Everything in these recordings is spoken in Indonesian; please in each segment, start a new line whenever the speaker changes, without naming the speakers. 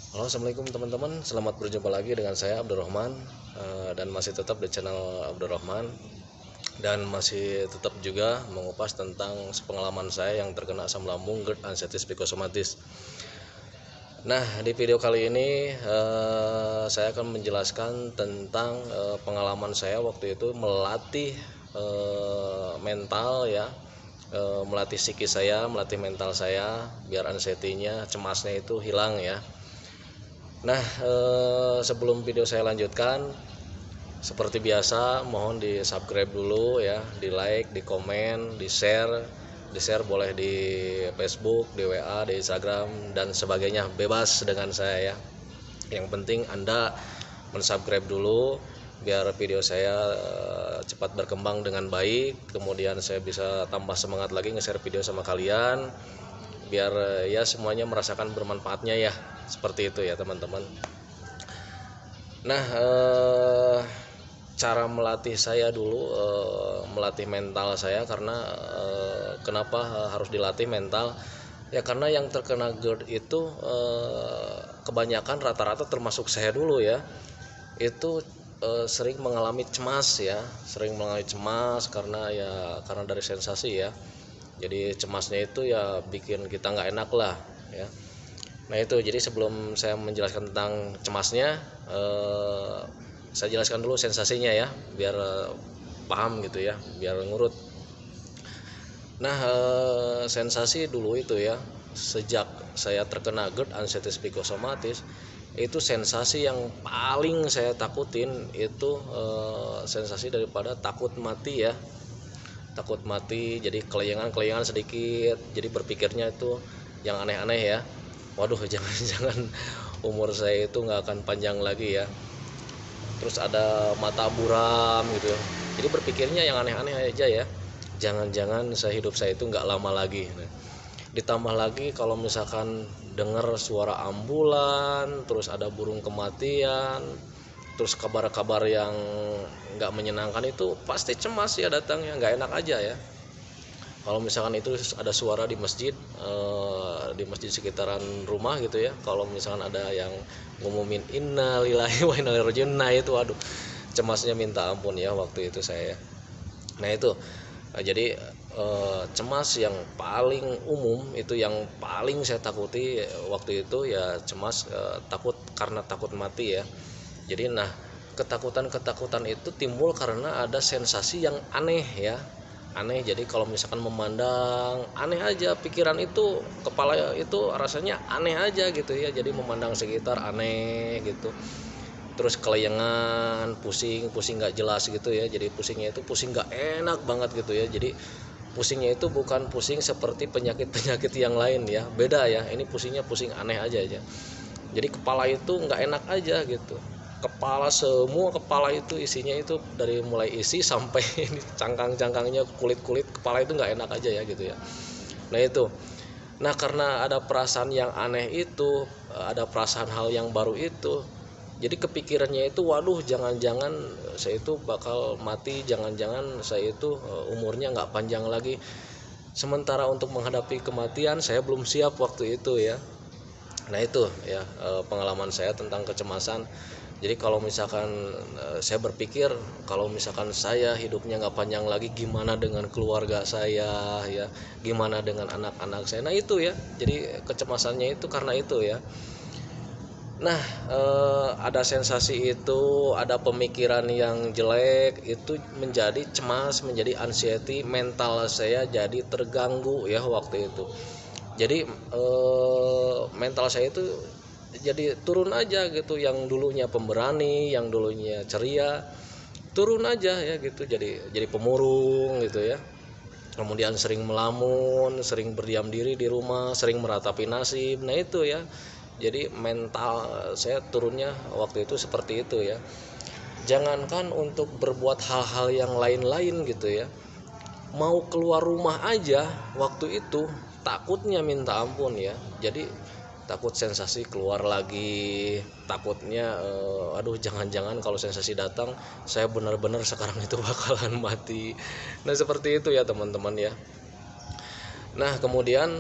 Halo, assalamualaikum teman-teman. Selamat berjumpa lagi dengan saya Abdurrahman, dan masih tetap di channel Abdurrahman, dan masih tetap juga mengupas tentang pengalaman saya yang terkena asam lambung, GERD, anxieties, psikosomatis. Nah, di video kali ini saya akan menjelaskan tentang pengalaman saya waktu itu melatih mental ya, melatih psikis saya, melatih mental saya biar anxiety-nya, cemasnya itu hilang ya. Nah, sebelum video saya lanjutkan, seperti biasa mohon di subscribe dulu ya, di like, di komen, di share boleh di Facebook, di WA, di Instagram dan sebagainya, bebas dengan saya ya. Yang penting Anda mensubscribe dulu biar video saya cepat berkembang dengan baik, kemudian saya bisa tambah semangat lagi nge-share video sama kalian biar ya semuanya merasakan bermanfaatnya ya, seperti itu ya teman-teman. Nah, cara melatih saya dulu, melatih mental saya karena kenapa harus dilatih mental ya, karena yang terkena GERD itu kebanyakan rata-rata termasuk saya dulu ya, itu sering mengalami cemas ya, sering mengalami cemas karena dari sensasi ya. Jadi cemasnya itu ya bikin kita nggak enak lah ya. Nah itu, jadi sebelum saya menjelaskan tentang cemasnya, saya jelaskan dulu sensasinya ya, biar paham gitu ya, biar ngurut. Nah, sensasi dulu itu ya, sejak saya terkena GERD, anxieties psikosomatis, itu sensasi yang paling saya takutin itu sensasi daripada takut mati ya, takut mati. Jadi kelayangan sedikit, jadi berpikirnya itu yang aneh-aneh ya. Waduh, jangan-jangan umur saya itu nggak akan panjang lagi ya, terus ada mata buram gitu ya. Jadi berpikirnya yang aneh-aneh aja ya, jangan-jangan saya itu nggak lama lagi. Nah, ditambah lagi kalau misalkan dengar suara ambulan, terus ada burung kematian, terus kabar-kabar yang nggak menyenangkan, itu pasti cemas ya datangnya, nggak enak aja ya. Kalau misalkan itu ada suara di masjid sekitaran rumah gitu ya, kalau misalkan ada yang ngumumin innalillahi wa inna ilaihi rajiun, nah itu aduh, cemasnya minta ampun ya waktu itu saya. Nah itu, jadi cemas yang paling umum itu, yang paling saya takuti waktu itu ya cemas, takut karena takut mati ya. Jadi nah, ketakutan itu timbul karena ada sensasi yang aneh ya, aneh. Jadi kalau misalkan memandang, aneh aja pikiran itu, kepala itu rasanya aneh aja gitu ya, jadi memandang sekitar aneh gitu. Terus kelayangan, pusing nggak jelas gitu ya, jadi pusingnya itu pusing nggak enak banget gitu ya. Jadi pusingnya itu bukan pusing seperti penyakit yang lain ya, beda ya, ini pusingnya pusing aneh aja. Jadi kepala itu nggak enak aja gitu, semua kepala itu isinya itu, dari mulai isi sampai ini cangkang-cangkangnya, kulit kepala itu nggak enak aja ya gitu ya. Nah itu, nah karena ada perasaan yang aneh itu, ada perasaan hal yang baru itu, jadi kepikirannya itu waduh, jangan-jangan saya itu bakal mati, jangan-jangan saya itu umurnya nggak panjang lagi. Sementara untuk menghadapi kematian saya belum siap waktu itu ya. Nah itu ya, pengalaman saya tentang kecemasan. Jadi kalau misalkan saya berpikir, kalau misalkan saya hidupnya nggak panjang lagi, gimana dengan keluarga saya ya, gimana dengan anak-anak saya. Nah itu ya, jadi kecemasannya itu karena itu ya. Nah, ada sensasi itu, ada pemikiran yang jelek itu menjadi cemas, menjadi anxiety, mental saya jadi terganggu ya waktu itu. Jadi mental saya itu jadi turun aja gitu, yang dulunya pemberani, yang dulunya ceria, turun aja ya gitu, jadi pemurung gitu ya. Kemudian sering melamun, sering berdiam diri di rumah, sering meratapi nasib. Nah itu ya, jadi mental saya turunnya waktu itu seperti itu ya. Jangankan untuk berbuat hal-hal yang lain-lain gitu ya, mau keluar rumah aja waktu itu takutnya minta ampun ya. Jadi takut sensasi keluar lagi, takutnya aduh, jangan-jangan kalau sensasi datang saya benar-benar sekarang itu bakalan mati. Nah seperti itu ya teman-teman ya. Nah kemudian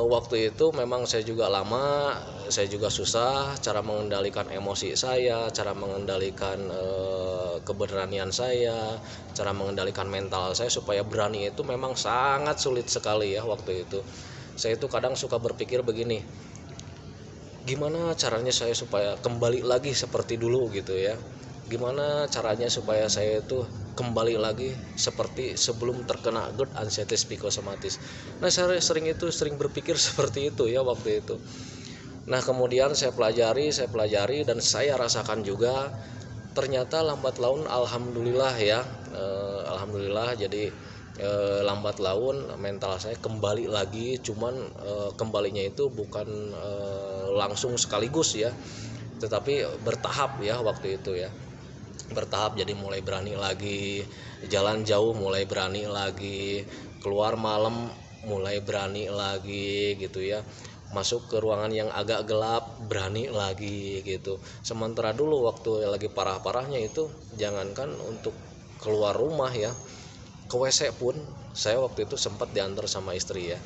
waktu itu memang saya juga lama, saya juga susah cara mengendalikan emosi saya, cara mengendalikan keberanian saya, cara mengendalikan mental saya supaya berani itu memang sangat sulit sekali ya waktu itu. Saya itu kadang suka berpikir begini, gimana caranya saya supaya kembali lagi seperti dulu gitu ya, gimana caranya supaya saya itu kembali lagi seperti sebelum terkena GERD anxieties psikosomatis. Nah saya sering berpikir seperti itu ya waktu itu. Nah kemudian saya pelajari dan saya rasakan juga, ternyata lambat laun alhamdulillah ya, alhamdulillah. Jadi lambat laun mental saya kembali lagi, cuman kembalinya itu bukan langsung sekaligus ya, tetapi bertahap ya waktu itu ya, bertahap. Jadi mulai berani lagi jalan jauh, mulai berani lagi keluar malam, mulai berani lagi gitu ya, masuk ke ruangan yang agak gelap berani lagi gitu. Sementara dulu waktu lagi parah-parahnya itu, jangankan untuk keluar rumah ya, ke WC pun saya waktu itu sempat diantar sama istri ya.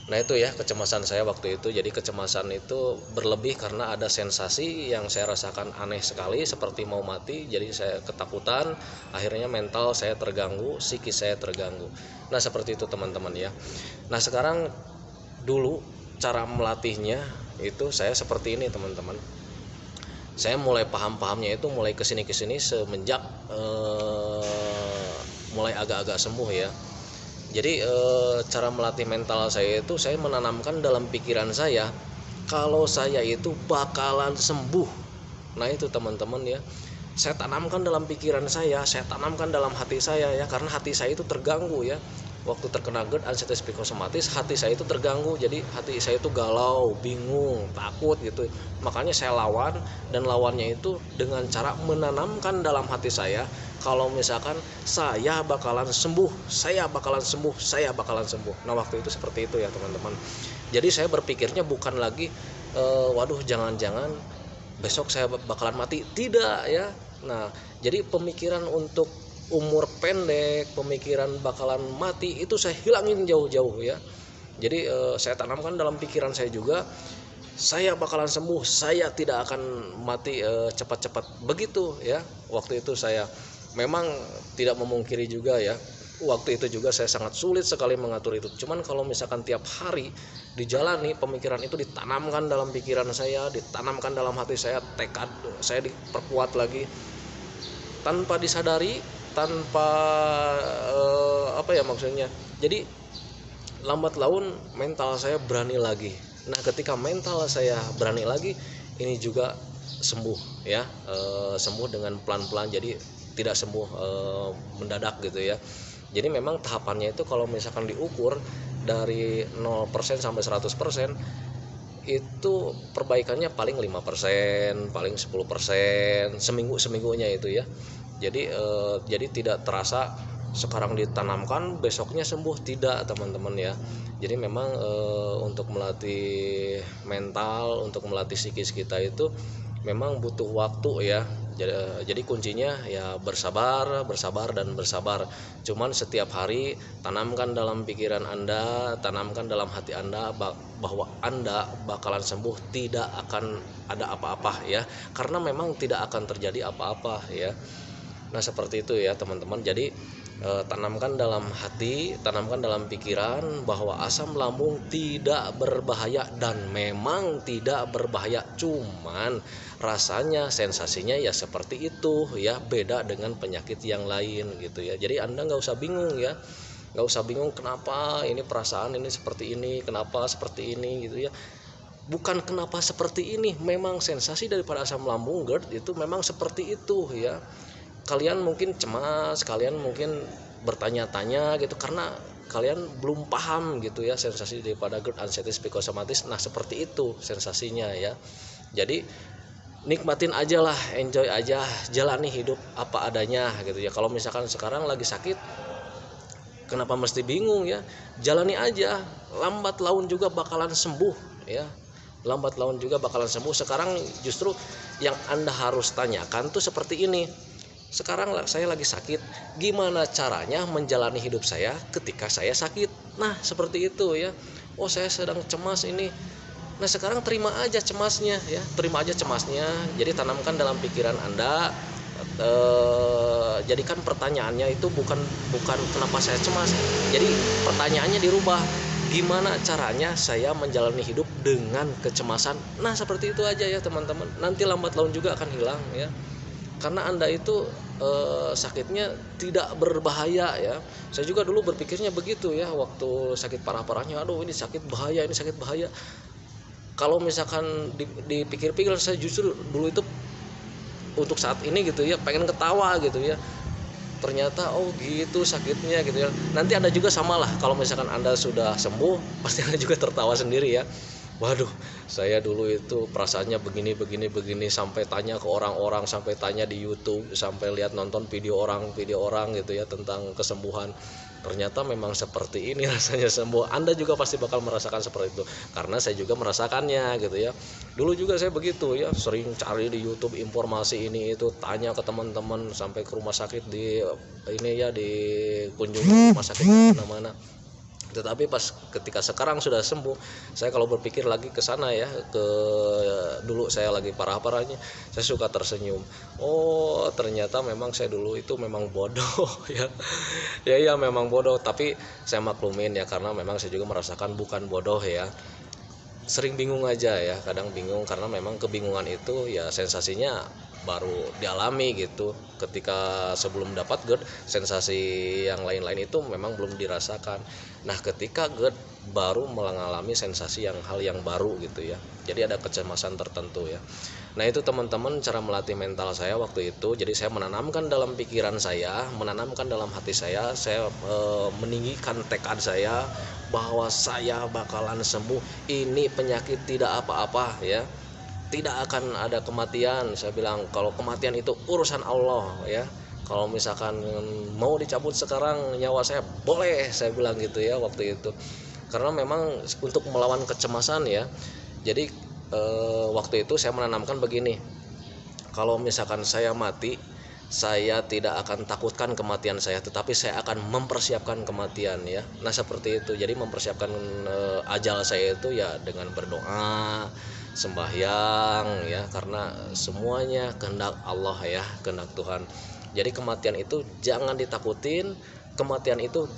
Nah itu ya kecemasan saya waktu itu. Jadi kecemasan itu berlebih karena ada sensasi yang saya rasakan aneh sekali, seperti mau mati. Jadi saya ketakutan, akhirnya mental saya terganggu, psikis saya terganggu. Nah seperti itu teman-teman ya. Nah sekarang, dulu cara melatihnya itu saya seperti ini teman-teman. Saya mulai paham-pahamnya itu mulai kesini semenjak mulai agak-agak sembuh ya. Jadi cara melatih mental saya itu, saya menanamkan dalam pikiran saya kalau saya itu bakalan sembuh. Nah itu teman-teman ya, saya tanamkan dalam pikiran saya tanamkan dalam hati saya ya, karena hati saya itu terganggu ya. Waktu terkena GERD anxieties psikosomatis, hati saya itu terganggu. Jadi hati saya itu galau, bingung, takut gitu. Makanya saya lawan, dan lawannya itu dengan cara menanamkan dalam hati saya kalau misalkan saya bakalan sembuh, saya bakalan sembuh, saya bakalan sembuh. Nah waktu itu seperti itu ya teman-teman. Jadi saya berpikirnya bukan lagi waduh jangan-jangan besok saya bakalan mati, tidak ya. Nah jadi pemikiran untuk umur pendek, pemikiran bakalan mati itu saya hilangin jauh-jauh ya. Jadi saya tanamkan dalam pikiran saya juga, saya bakalan sembuh, saya tidak akan mati cepat-cepat begitu ya. Waktu itu saya memang tidak memungkiri juga ya, waktu itu juga saya sangat sulit sekali mengatur itu. Cuman kalau misalkan tiap hari dijalani, pemikiran itu ditanamkan dalam pikiran saya, ditanamkan dalam hati saya, tekad saya diperkuat lagi tanpa disadari, tanpa apa ya maksudnya. Jadi lambat laun mental saya berani lagi. Nah ketika mental saya berani lagi, ini juga sembuh ya, sembuh dengan pelan-pelan. Jadi tidak sembuh mendadak gitu ya. Jadi memang tahapannya itu kalau misalkan diukur dari 0% sampai 100%, itu perbaikannya paling 5%, paling 10%, seminggunya itu ya. Jadi tidak terasa sekarang ditanamkan besoknya sembuh, tidak teman-teman ya. Jadi memang untuk melatih mental, untuk melatih psikis kita itu memang butuh waktu ya. Jadi kuncinya ya bersabar dan bersabar. Cuman setiap hari tanamkan dalam pikiran Anda, tanamkan dalam hati Anda bahwa Anda bakalan sembuh, tidak akan ada apa-apa ya. Karena memang tidak akan terjadi apa-apa ya. Nah seperti itu ya teman-teman. Jadi tanamkan dalam hati, tanamkan dalam pikiran bahwa asam lambung tidak berbahaya, dan memang tidak berbahaya, cuman rasanya, sensasinya ya seperti itu ya, beda dengan penyakit yang lain gitu ya. Jadi Anda nggak usah bingung ya, nggak usah bingung kenapa ini perasaan ini seperti ini, kenapa seperti ini gitu ya. Bukan kenapa seperti ini, memang sensasi daripada asam lambung GERD itu memang seperti itu ya. Kalian mungkin cemas, kalian mungkin bertanya-tanya gitu karena kalian belum paham gitu ya sensasi daripada GERD anxieties psikosomatis. Nah seperti itu sensasinya ya. Jadi nikmatin aja lah, enjoy aja, jalani hidup apa adanya gitu ya. Kalau misalkan sekarang lagi sakit, kenapa mesti bingung ya, jalani aja, lambat laun juga bakalan sembuh ya, lambat laun juga bakalan sembuh. Sekarang justru yang Anda harus tanyakan tuh seperti ini, sekarang saya lagi sakit, gimana caranya menjalani hidup saya ketika saya sakit. Nah seperti itu ya. Oh saya sedang cemas ini. Nah sekarang terima aja cemasnya ya, terima aja cemasnya. Jadi tanamkan dalam pikiran Anda, jadikan pertanyaannya itu bukan bukan kenapa saya cemas. Jadi pertanyaannya dirubah, gimana caranya saya menjalani hidup dengan kecemasan. Nah seperti itu aja ya teman-teman, nanti lambat laun juga akan hilang ya, karena Anda itu sakitnya tidak berbahaya ya. Saya juga dulu berpikirnya begitu ya, waktu sakit parah-parahnya, aduh ini sakit bahaya, ini sakit bahaya. Kalau misalkan dipikir-pikir, saya justru dulu itu untuk saat ini gitu ya pengen ketawa gitu ya, ternyata oh gitu sakitnya gitu ya. Nanti Anda juga samalah, kalau misalkan Anda sudah sembuh pasti Anda juga tertawa sendiri ya. Waduh, saya dulu itu perasaannya begini, sampai tanya ke orang-orang, sampai tanya di YouTube, sampai lihat nonton video orang gitu ya tentang kesembuhan. Ternyata memang seperti ini rasanya sembuh. Anda juga pasti bakal merasakan seperti itu, karena saya juga merasakannya gitu ya. Dulu juga saya begitu ya, sering cari di YouTube informasi ini itu, tanya ke teman-teman, sampai ke rumah sakit di ini ya, dikunjungi rumah sakit mana-mana. Tetapi pas ketika sekarang sudah sembuh, saya kalau berpikir lagi ke sana ya, ke dulu saya lagi parah-parahnya, saya suka tersenyum. Oh ternyata memang saya dulu itu memang bodoh ya. Ya memang bodoh, tapi saya maklumin ya, karena memang saya juga merasakan bukan bodoh ya, sering bingung aja ya, kadang bingung, karena memang kebingungan itu ya sensasinya baru dialami gitu. Ketika sebelum dapat GERD, sensasi yang lain-lain itu memang belum dirasakan. Nah ketika GERD baru mengalami sensasi hal yang baru gitu ya, jadi ada kecemasan tertentu ya. Nah itu teman-teman cara melatih mental saya waktu itu. Jadi saya menanamkan dalam pikiran saya, menanamkan dalam hati saya meninggikan tekad saya bahwa saya bakalan sembuh, ini penyakit tidak apa-apa ya, tidak akan ada kematian. Saya bilang kalau kematian itu urusan Allah ya, kalau misalkan mau dicabut sekarang nyawa saya boleh, saya bilang gitu ya waktu itu. Karena memang untuk melawan kecemasan ya, jadi waktu itu saya menanamkan begini, kalau misalkan saya mati, saya tidak akan takutkan kematian saya, tetapi saya akan mempersiapkan kematian ya. Nah seperti itu, jadi mempersiapkan ajal saya itu ya dengan berdoa, sembahyang ya, karena semuanya kehendak Allah ya, kehendak Tuhan. Jadi kematian itu jangan ditakutin, kematian itu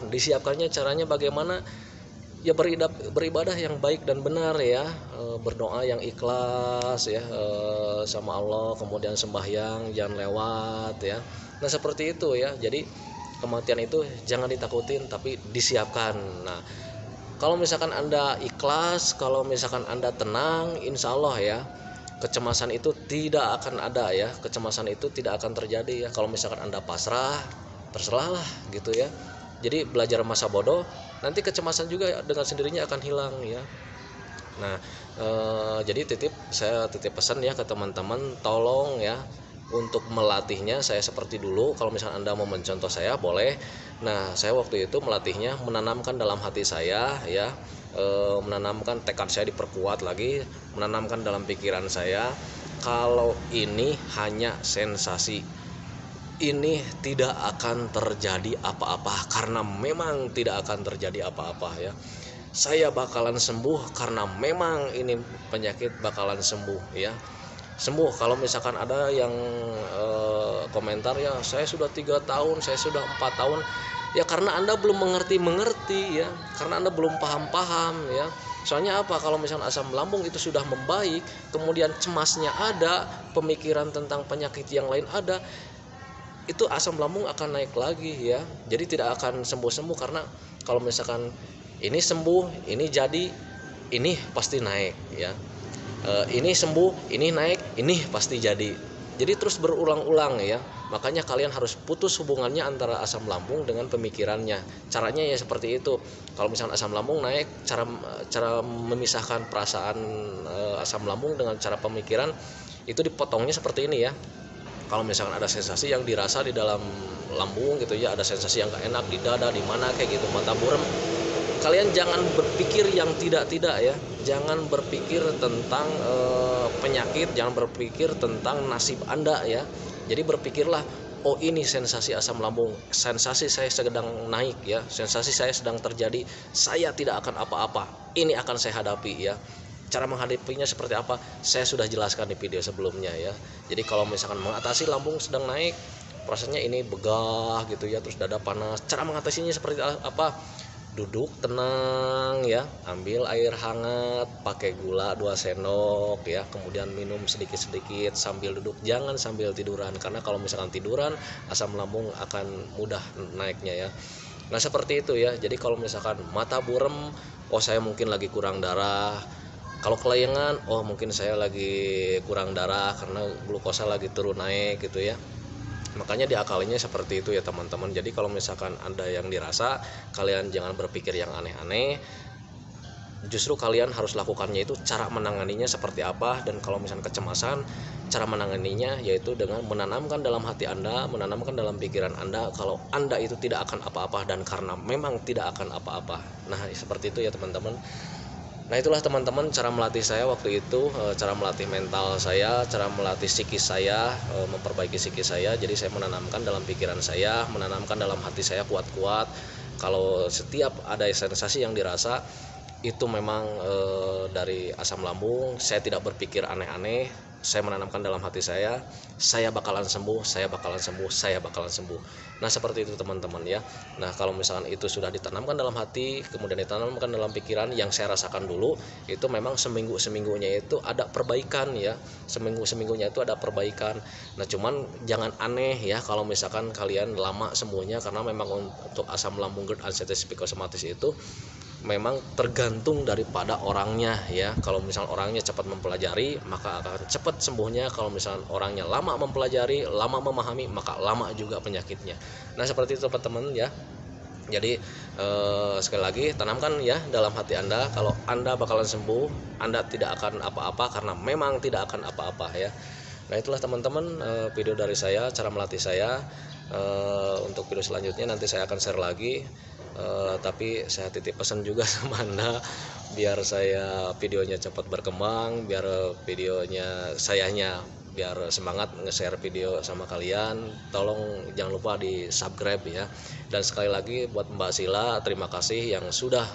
disiapkannya caranya bagaimana ya, beribadah yang baik dan benar ya, berdoa yang ikhlas ya sama Allah, kemudian sembahyang jangan lewat ya. Nah seperti itu ya, jadi kematian itu jangan ditakutin tapi disiapkan. Nah kalau misalkan Anda ikhlas, kalau misalkan Anda tenang, insya Allah ya kecemasan itu tidak akan ada ya, kecemasan itu tidak akan terjadi ya. Kalau misalkan Anda pasrah, terserah lah gitu ya. Jadi belajar masa bodoh, nanti kecemasan juga dengan sendirinya akan hilang ya. Nah jadi saya titip pesan ya ke teman-teman, tolong ya untuk melatihnya saya seperti dulu. Kalau misalnya Anda mau mencontoh saya boleh. Nah saya waktu itu melatihnya, menanamkan dalam hati saya ya, menanamkan tekad saya diperkuat lagi, menanamkan dalam pikiran saya kalau ini hanya sensasi, ini tidak akan terjadi apa-apa, karena memang tidak akan terjadi apa-apa ya. Saya bakalan sembuh karena memang ini penyakit bakalan sembuh ya. Sembuh. Kalau misalkan ada yang komentar ya, saya sudah 3 tahun, saya sudah 4 tahun ya, karena Anda belum mengerti ya, karena Anda belum paham ya. Soalnya apa, kalau misalkan asam lambung itu sudah membaik, kemudian cemasnya ada, pemikiran tentang penyakit yang lain ada, itu asam lambung akan naik lagi ya. Jadi tidak akan sembuh-sembuh, karena kalau misalkan ini sembuh, ini jadi, ini pasti naik ya. Ini sembuh, ini naik, ini pasti jadi. Jadi terus berulang-ulang ya. Makanya kalian harus putus hubungannya antara asam lambung dengan pemikirannya. Caranya ya seperti itu. Kalau misalkan asam lambung naik, cara memisahkan perasaan asam lambung dengan cara pemikiran itu dipotongnya seperti ini ya. Kalau misalkan ada sensasi yang dirasa di dalam lambung gitu ya, ada sensasi yang gak enak di dada, di mana kayak gitu, mata burem, kalian jangan berpikir yang tidak ya, jangan berpikir tentang penyakit, jangan berpikir tentang nasib Anda ya. Jadi berpikirlah, oh ini sensasi asam lambung, sensasi saya sedang naik ya, sensasi saya sedang terjadi, saya tidak akan apa-apa, ini akan saya hadapi ya. Cara menghadapinya seperti apa saya sudah jelaskan di video sebelumnya ya. Jadi kalau misalkan mengatasi lambung sedang naik, prosesnya ini begah gitu ya, terus dada panas, cara mengatasinya seperti apa? Duduk tenang ya, ambil air hangat, pakai gula 2 sendok ya, kemudian minum sedikit-sedikit sambil duduk, jangan sambil tiduran, karena kalau misalkan tiduran asam lambung akan mudah naiknya ya. Nah seperti itu ya. Jadi kalau misalkan mata burem, oh saya mungkin lagi kurang darah. Kalau kelayangan, oh mungkin saya lagi kurang darah karena glukosa lagi turun naik gitu ya. Makanya diakalinya seperti itu ya teman-teman. Jadi kalau misalkan ada yang dirasa, kalian jangan berpikir yang aneh-aneh. Justru kalian harus lakukannya itu cara menanganinya seperti apa. Dan kalau misalkan kecemasan, cara menanganinya yaitu dengan menanamkan dalam hati Anda, menanamkan dalam pikiran Anda kalau Anda itu tidak akan apa-apa, dan karena memang tidak akan apa-apa. Nah seperti itu ya teman-teman. Nah itulah teman-teman cara melatih saya waktu itu, cara melatih mental saya, cara melatih psikis saya, memperbaiki psikis saya. Jadi saya menanamkan dalam pikiran saya, menanamkan dalam hati saya kuat-kuat kalau setiap ada sensasi yang dirasa itu memang dari asam lambung. Saya tidak berpikir aneh-aneh, saya menanamkan dalam hati saya bakalan sembuh, saya bakalan sembuh, saya bakalan sembuh. Nah seperti itu teman-teman ya. Nah kalau misalkan itu sudah ditanamkan dalam hati, kemudian ditanamkan dalam pikiran, yang saya rasakan dulu itu memang seminggu-seminggunya itu ada perbaikan ya, seminggu-seminggunya itu ada perbaikan. Nah cuman jangan aneh ya kalau misalkan kalian lama sembuhnya, karena memang untuk asam lambung GERD anestesi psikosomatis itu memang tergantung daripada orangnya ya. Kalau misalnya orangnya cepat mempelajari, maka akan cepat sembuhnya. Kalau misalnya orangnya lama mempelajari, lama memahami, maka lama juga penyakitnya. Nah seperti itu teman-teman ya. Jadi sekali lagi tanamkan ya dalam hati Anda kalau Anda bakalan sembuh, Anda tidak akan apa-apa karena memang tidak akan apa-apa ya. Nah itulah teman-teman video dari saya, cara melatih saya. Untuk video selanjutnya nanti saya akan share lagi. Tapi saya titip pesan juga sama Anda, biar saya videonya cepat berkembang, biar videonya sayanya biar semangat nge-share video sama kalian. Tolong jangan lupa di subscribe ya. Dan sekali lagi buat Mbak Sila, terima kasih yang sudah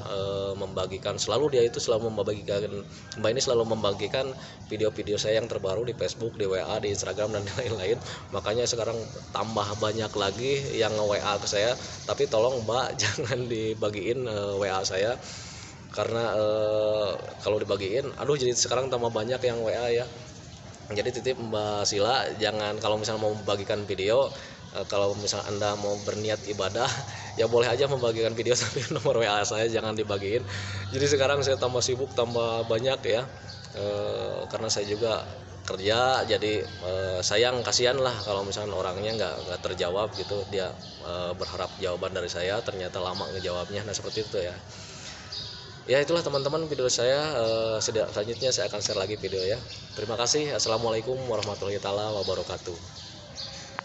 membagikan, selalu dia itu selalu membagikan, Mbak ini selalu membagikan video-video saya yang terbaru di Facebook, di WA, di Instagram dan lain-lain. Makanya sekarang tambah banyak lagi yang WA ke saya, tapi tolong Mbak jangan dibagiin WA saya, karena kalau dibagiin aduh jadi sekarang tambah banyak yang WA ya. Jadi titip Mbak Sila, jangan kalau misalnya mau membagikan video, kalau misalnya Anda mau berniat ibadah ya boleh aja membagikan video, tapi nomor WA saya jangan dibagiin. Jadi sekarang saya tambah sibuk, tambah banyak ya, karena saya juga kerja. Jadi sayang, kasihan lah kalau misalnya orangnya nggak terjawab gitu, dia berharap jawaban dari saya ternyata lama ngejawabnya. Nah seperti itu ya. Ya itulah teman-teman video saya. Selanjutnya saya akan share lagi video ya. Terima kasih. Assalamualaikum warahmatullahi wabarakatuh.